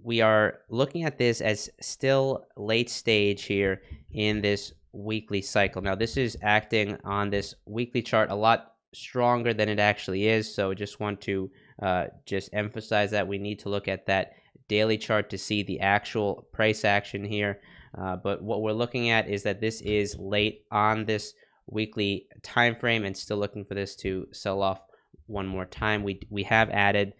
we are looking at this as still late stage here in this weekly cycle. Now, this is acting on this weekly chart a lot stronger than it actually is. So just want to just emphasize that we need to look at that daily chart to see the actual price action here. But what we're looking at is that this is late on this weekly time frame and still looking for this to sell off one more time. We have added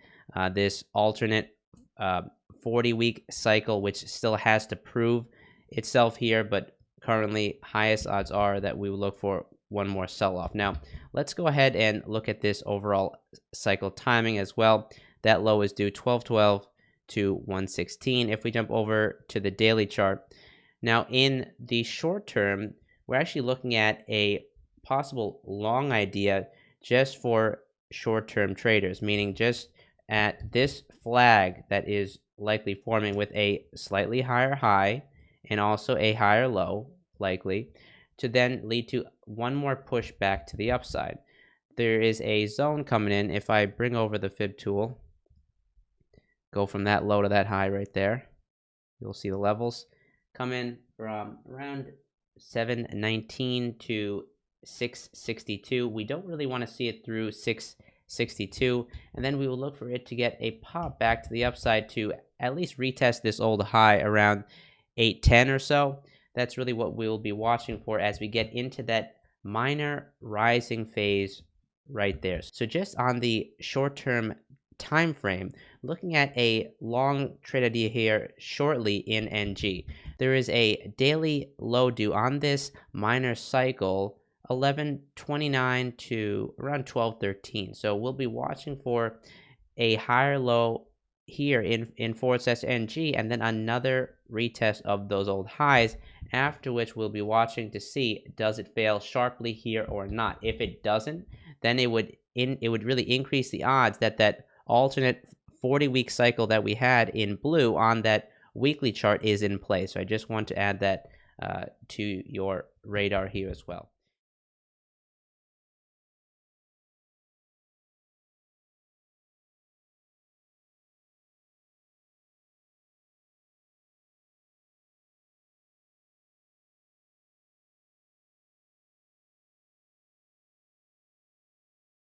this alternate 40-week cycle, which still has to prove itself here, but currently highest odds are that we will look for one more sell-off. Now, let's go ahead and look at this overall cycle timing as well. That low is due 12/12 to 116. If we jump over to the daily chart, now in the short term, we're actually looking at a possible long idea just for short-term traders, meaning just at this flag that is likely forming with a slightly higher high and also a higher low, likely, to then lead to one more push back to the upside. There is a zone coming in. If I bring over the fib tool, go from that low to that high right there, you'll see the levels come in from around 719 to 662. We don't really want to see it through 662, and then we will look for it to get a pop back to the upside to at least retest this old high around 810 or so. That's really what we'll be watching for as we get into that minor rising phase right there. So just on the short-term time frame, looking at a long trade idea here shortly in NG, there is a daily low due on this minor cycle 1129 to around 1213. So we'll be watching for a higher low here in /NG, and then another retest of those old highs, after which we'll be watching to see, does it fail sharply here or not. If it doesn't, then it would really increase the odds that that alternate 40-week cycle that we had in blue on that weekly chart is in place. So I just want to add that to your radar here as well.